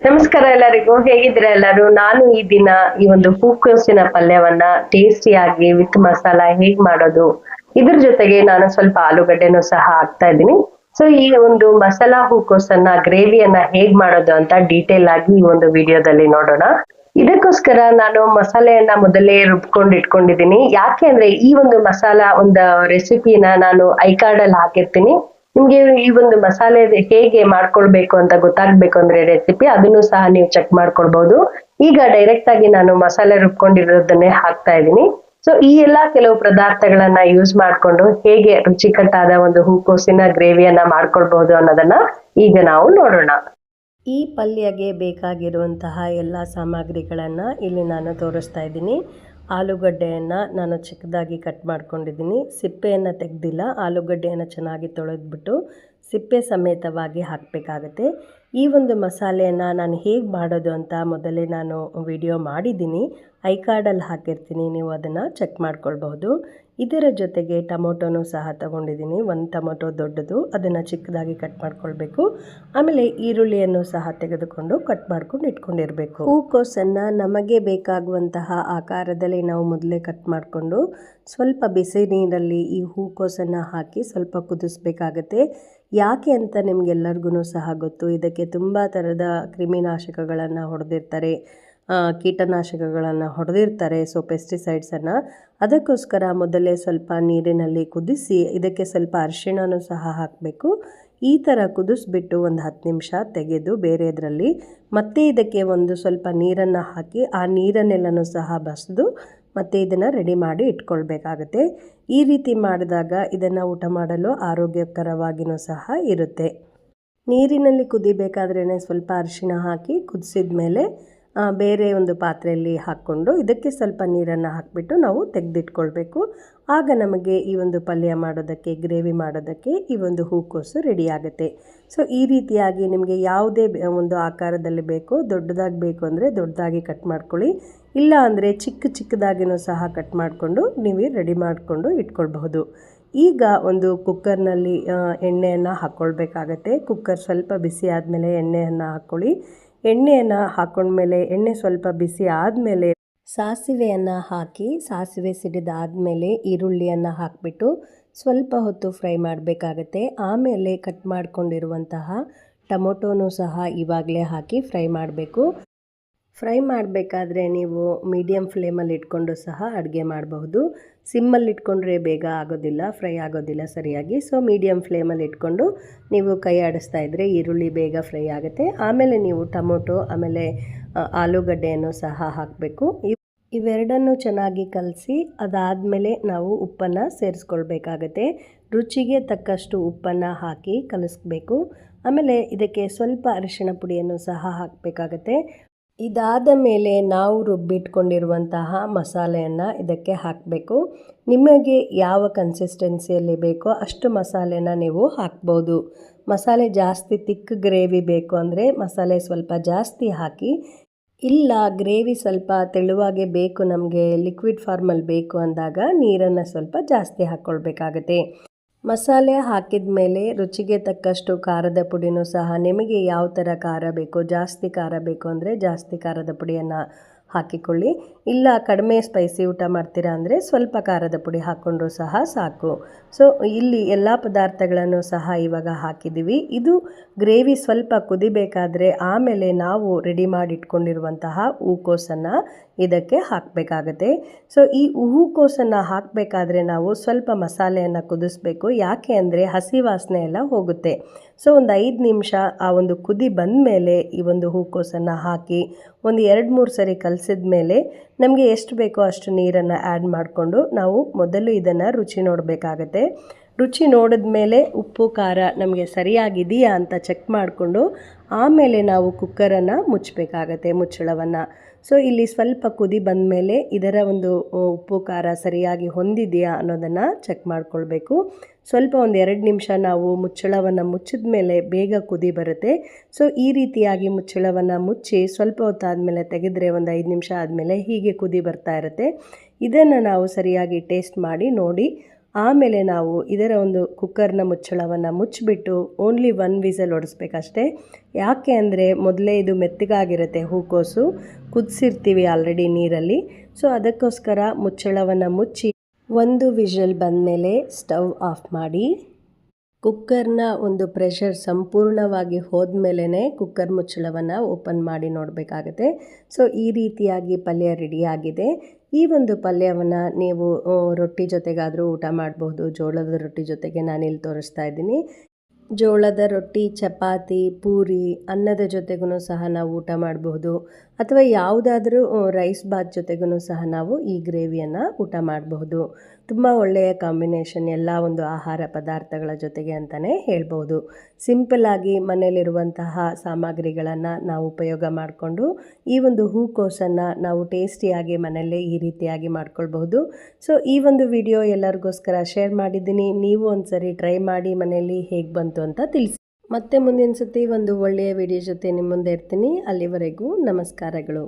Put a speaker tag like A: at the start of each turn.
A: ನಮಸ್ಕಾರ ಎಲ್ಲರಿಗೂ, ಹೇಗಿದ್ದೀರಾ ಎಲ್ಲರೂ? ನಾನು ಈ ದಿನ ಈ ಒಂದು ಹೂಕೋಸಿನ ಪಲ್ಯವನ್ನ ಟೇಸ್ಟಿಯಾಗಿ ವಿತ್ ಮಸಾಲ ಹೇಗ್ ಮಾಡೋದು, ಇದ್ರ ಜೊತೆಗೆ ನಾನು ಸ್ವಲ್ಪ ಆಲೂಗಡ್ಡೆನೂ ಸಹ ಹಾಕ್ತಾ ಇದ್ದೀನಿ. ಸೊ ಈ ಒಂದು ಮಸಾಲಾ ಹೂಕೋಸನ್ನ ಗ್ರೇವಿಯನ್ನ ಹೇಗ್ ಮಾಡೋದು ಅಂತ ಡೀಟೇಲ್ ಆಗಿ ಈ ಒಂದು ವಿಡಿಯೋದಲ್ಲಿ ನೋಡೋಣ. ಇದಕ್ಕೋಸ್ಕರ ನಾನು ಮಸಾಲೆಯನ್ನ ಮೊದಲೇ ರುಬ್ಕೊಂಡು ಇಟ್ಕೊಂಡಿದ್ದೀನಿ. ಯಾಕೆ ಅಂದ್ರೆ ಈ ಒಂದು ಒಂದು ರೆಸಿಪಿನ ನಾನು ಐಕಾರ್ಡ್ ಅಲ್ಲಿ ಹಾಕಿರ್ತೀನಿ. ನಿಮ್ಗೆ ಈ ಒಂದು ಮಸಾಲೆ ಹೇಗೆ ಮಾಡ್ಕೊಳ್ಬೇಕು ಅಂತ ಗೊತ್ತಾಗ್ಬೇಕು ಅಂದ್ರೆ ರೆಸಿಪಿ ಅದನ್ನು ಸಹ ನೀವು ಚೆಕ್ ಮಾಡ್ಕೊಳ್ಬಹುದು. ಈಗ ಡೈರೆಕ್ಟ್ ಆಗಿ ನಾನು ಮಸಾಲೆ ರುಬ್ಕೊಂಡಿರೋದನ್ನೇ ಹಾಕ್ತಾ ಇದ್ದೀನಿ. ಸೊ ಈ ಎಲ್ಲಾ ಕೆಲವು ಪದಾರ್ಥಗಳನ್ನ ಯೂಸ್ ಮಾಡ್ಕೊಂಡು ಹೇಗೆ ರುಚಿಕಟ್ಟಾದ ಒಂದು ಹೂಕೋಸಿನ ಗ್ರೇವಿಯನ್ನ ಮಾಡ್ಕೊಳ್ಬಹುದು ಅನ್ನೋದನ್ನ ಈಗ ನಾವು ನೋಡೋಣ.
B: ಈ ಪಲ್ಯಗೆ ಬೇಕಾಗಿರುವಂತಹ ಎಲ್ಲ ಸಾಮಗ್ರಿಗಳನ್ನು ಇಲ್ಲಿ ನಾನು ತೋರಿಸ್ತಾ ಇದ್ದೀನಿ. ಆಲೂಗಡ್ಡೆಯನ್ನು ನಾನು ಚಿಕ್ಕದಾಗಿ ಕಟ್ ಮಾಡ್ಕೊಂಡಿದ್ದೀನಿ. ಸಿಪ್ಪೆಯನ್ನು ತೆಗೆದಿಲ್ಲ, ಆಲೂಗಡ್ಡೆಯನ್ನು ಚೆನ್ನಾಗಿ ತೊಳೆದ್ಬಿಟ್ಟು ಸಿಪ್ಪೆ ಸಮೇತವಾಗಿ ಹಾಕಬೇಕಾಗತ್ತೆ. ಈ ಒಂದು ಮಸಾಲೆಯನ್ನು ನಾನು ಹೇಗೆ ಮಾಡೋದು ಅಂತ ಮೊದಲೇ ನಾನು ವಿಡಿಯೋ ಮಾಡಿದ್ದೀನಿ, ಐಕಾರ್ಡಲ್ಲಿ ಹಾಕಿರ್ತೀನಿ, ನೀವು ಅದನ್ನು ಚೆಕ್ ಮಾಡ್ಕೊಳ್ಬಹುದು. ಇದರ ಜೊತೆಗೆ ಟೊಮೊಟೊನೂ ಸಹ ತಗೊಂಡಿದ್ದೀನಿ. ಒಂದು ಟೊಮೊಟೊ ದೊಡ್ಡದು, ಅದನ್ನು ಚಿಕ್ಕದಾಗಿ ಕಟ್ ಮಾಡ್ಕೊಳ್ಬೇಕು. ಆಮೇಲೆ ಈರುಳ್ಳಿಯನ್ನು ಸಹ ತೆಗೆದುಕೊಂಡು ಕಟ್ ಮಾಡ್ಕೊಂಡು ಇಟ್ಕೊಂಡಿರಬೇಕು. ಹೂಕೋಸನ್ನು ನಮಗೆ ಬೇಕಾಗುವಂತಹ ಆಕಾರದಲ್ಲಿ ನಾವು ಮೊದಲೇ ಕಟ್ ಮಾಡಿಕೊಂಡು ಸ್ವಲ್ಪ ಬಿಸಿ ನೀರಲ್ಲಿ ಈ ಹೂಕೋಸನ್ನು ಹಾಕಿ ಸ್ವಲ್ಪ ಕುದಿಸ್ಬೇಕಾಗತ್ತೆ. ಯಾಕೆ ಅಂತ ನಿಮಗೆಲ್ಲರಿಗೂ ಸಹ ಗೊತ್ತು, ಇದಕ್ಕೆ ತುಂಬ ಥರದ ಕ್ರಿಮಿನಾಶಕಗಳನ್ನು ಹೊಡೆದಿರ್ತಾರೆ, ಕೀಟನಾಶಕಗಳನ್ನು ಹೊಡೆದಿರ್ತಾರೆ, ಸೊ ಪೆಸ್ಟಿಸೈಡ್ಸನ್ನು. ಅದಕ್ಕೋಸ್ಕರ ಮೊದಲೇ ಸ್ವಲ್ಪ ನೀರಿನಲ್ಲಿ ಕುದಿಸಿ ಇದಕ್ಕೆ ಸ್ವಲ್ಪ ಅರಿಶಿಣನೂ ಸಹ ಹಾಕಬೇಕು. ಈ ಥರ ಕುದಿಸ್ಬಿಟ್ಟು ಒಂದು 10 ನಿಮಿಷ ತೆಗೆದು ಬೇರೆದರಲ್ಲಿ ಮತ್ತೆ ಇದಕ್ಕೆ ಒಂದು ಸ್ವಲ್ಪ ನೀರನ್ನು ಹಾಕಿ ಆ ನೀರನ್ನೆಲ್ಲನೂ ಸಹ ಬಸಿದು ಮತ್ತು ಇದನ್ನು ರೆಡಿ ಮಾಡಿ ಇಟ್ಕೊಳ್ಬೇಕಾಗತ್ತೆ. ಈ ರೀತಿ ಮಾಡಿದಾಗ ಇದನ್ನು ಊಟ ಮಾಡಲು ಆರೋಗ್ಯಕರವಾಗಿಯೂ ಸಹ ಇರುತ್ತೆ. ನೀರಿನಲ್ಲಿ ಕುದಿಬೇಕಾದ್ರೇ ಸ್ವಲ್ಪ ಅರಿಶಿಣ ಹಾಕಿ ಕುದಿಸಿದ ಮೇಲೆ ಬೇರೆ ಒಂದು ಪಾತ್ರೆಯಲ್ಲಿ ಹಾಕ್ಕೊಂಡು ಇದಕ್ಕೆ ಸ್ವಲ್ಪ ನೀರನ್ನು ಹಾಕಿಬಿಟ್ಟು ನಾವು ತೆಗೆದಿಟ್ಕೊಳ್ಬೇಕು. ಆಗ ನಮಗೆ ಈ ಒಂದು ಪಲ್ಯ ಮಾಡೋದಕ್ಕೆ, ಗ್ರೇವಿ ಮಾಡೋದಕ್ಕೆ ಈ ಒಂದು ಹೂಕೋಸು ರೆಡಿ ಆಗುತ್ತೆ. ಸೊ ಈ ರೀತಿಯಾಗಿ ನಿಮಗೆ ಯಾವುದೇ ಒಂದು ಆಕಾರದಲ್ಲಿ ಬೇಕೋ, ದೊಡ್ಡದಾಗಿ ಬೇಕು ಅಂದರೆ ದೊಡ್ಡದಾಗಿ ಕಟ್ ಮಾಡ್ಕೊಳ್ಳಿ, ಇಲ್ಲ ಅಂದರೆ ಚಿಕ್ಕದಾಗಿಯೂ ಸಹ ಕಟ್ ಮಾಡಿಕೊಂಡು ನೀವು ರೆಡಿ ಮಾಡಿಕೊಂಡು ಇಟ್ಕೊಳ್ಬಹುದು. ಈಗ ಒಂದು ಕುಕ್ಕರ್ನಲ್ಲಿ ಎಣ್ಣೆಯನ್ನು ಹಾಕ್ಕೊಳ್ಬೇಕಾಗತ್ತೆ. ಕುಕ್ಕರ್ ಸ್ವಲ್ಪ ಬಿಸಿ ಆದಮೇಲೆ ಎಣ್ಣೆಯನ್ನು ಹಾಕ್ಕೊಳ್ಳಿ. ಎಣ್ಣೆಯನ್ನು ಹಾಕ್ಕೊಂಡ್ಮೇಲೆ ಎಣ್ಣೆ ಸ್ವಲ್ಪ ಬಿಸಿ ಆದಮೇಲೆ ಸಾಸಿವೆಯನ್ನು ಹಾಕಿ, ಸಾಸಿವೆ ಸಿಡಿದಾದಮೇಲೆ ಈರುಳ್ಳಿಯನ್ನು ಹಾಕಿಬಿಟ್ಟು ಸ್ವಲ್ಪ ಹೊತ್ತು ಫ್ರೈ ಮಾಡಬೇಕಾಗತ್ತೆ. ಆಮೇಲೆ ಕಟ್ ಮಾಡ್ಕೊಂಡಿರುವಂತಹ ಟೊಮೊಟೊನೂ ಸಹ ಇವಾಗಲೇ ಹಾಕಿ ಫ್ರೈ ಮಾಡಬೇಕು. ಫ್ರೈ ಮಾಡಬೇಕಾದ್ರೆ ನೀವು ಮೀಡಿಯಮ್ ಫ್ಲೇಮಲ್ಲಿ ಇಟ್ಕೊಂಡು ಸಹ ಅಡುಗೆ ಮಾಡಬಹುದು. ಸಿಮ್ಮಲ್ಲಿ ಇಟ್ಕೊಂಡ್ರೆ ಬೇಗ ಆಗೋದಿಲ್ಲ, ಫ್ರೈ ಆಗೋದಿಲ್ಲ ಸರಿಯಾಗಿ. ಸೊ ಮೀಡಿಯಮ್ ಫ್ಲೇಮಲ್ಲಿ ಇಟ್ಕೊಂಡು ನೀವು ಕೈ ಆಡಿಸ್ತಾ ಇದ್ದರೆ ಈರುಳ್ಳಿ ಬೇಗ ಫ್ರೈ ಆಗುತ್ತೆ. ಆಮೇಲೆ ನೀವು ಟೊಮೊಟೊ ಆಮೇಲೆ ಆಲೂಗಡ್ಡೆಯನ್ನು ಸಹ ಹಾಕಬೇಕು. ಇವೆರಡನ್ನು ಚೆನ್ನಾಗಿ ಕಲಸಿ ಅದಾದಮೇಲೆ ನಾವು ಉಪ್ಪನ್ನು ಸೇರಿಸ್ಕೊಳ್ಬೇಕಾಗತ್ತೆ. ರುಚಿಗೆ ತಕ್ಕಷ್ಟು ಉಪ್ಪನ್ನು ಹಾಕಿ ಕಲಿಸ್ಬೇಕು. ಆಮೇಲೆ ಇದಕ್ಕೆ ಸ್ವಲ್ಪ ಅರಿಶಿಣ ಪುಡಿಯನ್ನು ಸಹ ಹಾಕಬೇಕಾಗತ್ತೆ. ಇದಾದ ಮೇಲೆ ನಾವು ರುಬ್ಬಿಟ್ಕೊಂಡಿರುವಂತಹ ಮಸಾಲೆಯನ್ನು ಇದಕ್ಕೆ ಹಾಕಬೇಕು. ನಿಮಗೆ ಯಾವ ಕನ್ಸಿಸ್ಟೆನ್ಸಿಯಲ್ಲಿ ಬೇಕೋ ಅಷ್ಟು ಮಸಾಲೆನ ನೀವು ಹಾಕ್ಬೋದು. ಮಸಾಲೆ ಜಾಸ್ತಿ ತಿಕ್ ಗ್ರೇವಿ ಬೇಕು ಅಂದರೆ ಮಸಾಲೆ ಸ್ವಲ್ಪ ಜಾಸ್ತಿ ಹಾಕಿ, ಇಲ್ಲ ಗ್ರೇವಿ ಸ್ವಲ್ಪ ತೆಳುವಾಗೆ ಬೇಕು, ನಮಗೆ ಲಿಕ್ವಿಡ್ ಫಾರ್ಮಲ್ಲಿ ಬೇಕು ಅಂದಾಗ ನೀರನ್ನು ಸ್ವಲ್ಪ ಜಾಸ್ತಿ ಹಾಕ್ಕೊಳ್ಬೇಕಾಗತ್ತೆ. ಮಸಾಲೆ ಹಾಕಿದ ಮೇಲೆ ರುಚಿಗೆ ತಕ್ಕಷ್ಟು ಖಾರದ ಪುಡಿನೂ ಸಹ, ನಿಮಗೆ ಯಾವ ಥರ ಖಾರ ಬೇಕೋ, ಜಾಸ್ತಿ ಖಾರ ಬೇಕು ಅಂದರೆ ಜಾಸ್ತಿ ಖಾರದ ಪುಡಿಯನ್ನು ಹಾಕಿಕೊಳ್ಳಿ, ಇಲ್ಲ ಕಡಿಮೆ ಸ್ಪೈಸಿ ಊಟ ಮಾಡ್ತೀರಾ ಅಂದರೆ ಸ್ವಲ್ಪ ಖಾರದ ಪುಡಿ ಹಾಕ್ಕೊಂಡ್ರೂ ಸಹ ಸಾಕು. ಸೊ ಇಲ್ಲಿ ಎಲ್ಲ ಪದಾರ್ಥಗಳನ್ನು ಸಹ ಇವಾಗ ಹಾಕಿದ್ದೀವಿ. ಇದು ಗ್ರೇವಿ ಸ್ವಲ್ಪ ಕುದಿಬೇಕಾದ್ರೆ ಆಮೇಲೆ ನಾವು ರೆಡಿ ಮಾಡಿ ಇಟ್ಕೊಂಡಿರುವಂತಹ ಹೂಕೋಸನ್ನು ಇದಕ್ಕೆ ಹಾಕಬೇಕಾಗತ್ತೆ. ಸೊ ಈ ಹೂಕೋಸನ್ನು ಹಾಕಬೇಕಾದ್ರೆ ನಾವು ಸ್ವಲ್ಪ ಮಸಾಲೆಯನ್ನು ಕುದಿಸ್ಬೇಕು. ಯಾಕೆ ಅಂದರೆ ಹಸಿ ವಾಸನೆ ಎಲ್ಲ ಹೋಗುತ್ತೆ. ಸೊ ಒಂದು 5 ನಿಮಿಷ ಆ ಒಂದು ಕುದಿ ಬಂದ ಮೇಲೆ ಈ ಒಂದು ಹೂಕೋಸನ್ನು ಹಾಕಿ ಒಂದು 2-3 ಸರಿ ಕಲಸಿದ ಮೇಲೆ ನಮಗೆ ಎಷ್ಟು ಬೇಕೋ ಅಷ್ಟು ನೀರನ್ನು ಆ್ಯಡ್ ಮಾಡಿಕೊಂಡು ನಾವು ಮೊದಲು ಇದನ್ನು ರುಚಿ ನೋಡಬೇಕಾಗತ್ತೆ. ರುಚಿ ನೋಡಿದ ಮೇಲೆ ಉಪ್ಪು ಖಾರ ನಮಗೆ ಸರಿಯಾಗಿದೆಯಾ ಅಂತ ಚೆಕ್ ಮಾಡಿಕೊಂಡು ಆಮೇಲೆ ನಾವು ಕುಕ್ಕರನ್ನು ಮುಚ್ಚಬೇಕಾಗತ್ತೆ, ಮುಚ್ಚಳವನ್ನು. ಸೊ ಇಲ್ಲಿ ಸ್ವಲ್ಪ ಕುದಿ ಬಂದ ಮೇಲೆ ಇದರ ಒಂದು ಉಪ್ಪು ಖಾರ ಸರಿಯಾಗಿ ಹೊಂದಿದೆಯಾ ಅನ್ನೋದನ್ನು ಚೆಕ್ ಮಾಡಿಕೊಳ್ಬೇಕು. ಸ್ವಲ್ಪ ಒಂದು 2 ನಿಮಿಷ ನಾವು ಮುಚ್ಚಳವನ್ನು ಮುಚ್ಚಿದ ಮೇಲೆ ಬೇಗ ಕುದಿ ಬರುತ್ತೆ. ಸೊ ಈ ರೀತಿಯಾಗಿ ಮುಚ್ಚಳವನ್ನು ಮುಚ್ಚಿ ಸ್ವಲ್ಪ ಹೊತ್ತಾದಮೇಲೆ ತೆಗೆದರೆ ಒಂದು 5 ನಿಮಿಷ ಆದಮೇಲೆ ಹೀಗೆ ಕುದಿ ಬರ್ತಾ ಇರುತ್ತೆ. ಇದನ್ನು ನಾವು ಸರಿಯಾಗಿ ಟೇಸ್ಟ್ ಮಾಡಿ ನೋಡಿ ಆಮೇಲೆ ನಾವು ಇದರ ಒಂದು ಕುಕ್ಕರ್ನ ಮುಚ್ಚಳವನ್ನು ಮುಚ್ಚಿಬಿಟ್ಟು ಓನ್ಲಿ 1 ವಿಸಲ್ ಹೊಡಿಸ್ಬೇಕಷ್ಟೇ. ಯಾಕೆ ಅಂದರೆ ಮೊದಲೇ ಇದು ಮೆತ್ತಗಾಗಿರುತ್ತೆ, ಹೂಕೋಸು ಕುದಿಸಿರ್ತೀವಿ ಆಲ್ರೆಡಿ ನೀರಲ್ಲಿ. ಸೊ ಅದಕ್ಕೋಸ್ಕರ ಮುಚ್ಚಳವನ್ನು ಮುಚ್ಚಿ 1 ವಿಷಲ್ ಬಂದಮೇಲೆ ಸ್ಟವ್ ಆಫ್ ಮಾಡಿ ಕುಕ್ಕರ್ನ ಒಂದು ಪ್ರೆಷರ್ ಸಂಪೂರ್ಣವಾಗಿ ಹೋದ್ಮೇಲೆ ಕುಕ್ಕರ್ ಮುಚ್ಚಳವನ್ನು ಓಪನ್ ಮಾಡಿ ನೋಡಬೇಕಾಗುತ್ತೆ. ಸೊ ಈ ರೀತಿಯಾಗಿ ಪಲ್ಯ ರೆಡಿಯಾಗಿದೆ. ಈ ಒಂದು ಪಲ್ಯವನ್ನು ನೀವು ರೊಟ್ಟಿ ಜೊತೆಗಾದರೂ ಊಟ ಮಾಡಬಹುದು. ಜೋಳದ ರೊಟ್ಟಿ ಜೊತೆಗೆ ನಾನಿಲ್ಲಿ ತೋರಿಸ್ತಾ ಇದ್ದೀನಿ. ಜೋಳದ ರೊಟ್ಟಿ, ಚಪಾತಿ, ಪೂರಿ, ಅನ್ನದ ಜೊತೆಗೂ ಸಹ ನಾವು ಊಟ ಮಾಡಬಹುದು. ಅಥವಾ ಯಾವುದಾದ್ರೂ ರೈಸ್ ಬಾತ್ ಜೊತೆಗೂ ಸಹ ನಾವು ಈ ಗ್ರೇವಿಯನ್ನು ಊಟ ಮಾಡಬಹುದು. ತುಂಬ ಒಳ್ಳೆಯ ಕಾಂಬಿನೇಷನ್ ಎಲ್ಲ ಒಂದು ಆಹಾರ ಪದಾರ್ಥಗಳ ಜೊತೆಗೆ ಅಂತಲೇ ಹೇಳ್ಬೋದು. ಸಿಂಪಲ್ಲಾಗಿ ಮನೆಯಲ್ಲಿರುವಂತಹ ಸಾಮಗ್ರಿಗಳನ್ನು ನಾವು ಉಪಯೋಗ ಮಾಡಿಕೊಂಡು ಈ ಒಂದು ಹೂಕೋಸನ್ನು ನಾವು ಟೇಸ್ಟಿಯಾಗಿ ಮನೆಯಲ್ಲೇ ಈ ರೀತಿಯಾಗಿ ಮಾಡ್ಕೊಳ್ಬಹುದು. ಸೊ ಈ ಒಂದು ವಿಡಿಯೋ ಎಲ್ಲರಿಗೋಸ್ಕರ ಶೇರ್ ಮಾಡಿದ್ದೀನಿ. ನೀವು ಒಂದ್ಸರಿ ಟ್ರೈ ಮಾಡಿ ಮನೆಯಲ್ಲಿ ಹೇಗೆ ಬಂತು ಅಂತ ತಿಳಿಸಿ. ಮತ್ತೆ ಮುಂದಿನ ಸತಿ ಒಂದು ಒಳ್ಳೆಯ ವಿಡಿಯೋ ಜೊತೆ ನಿಮ್ಮ ಮುಂದೆ ಇರ್ತೀನಿ. ಅಲ್ಲಿವರೆಗೂ ನಮಸ್ಕಾರಗಳು.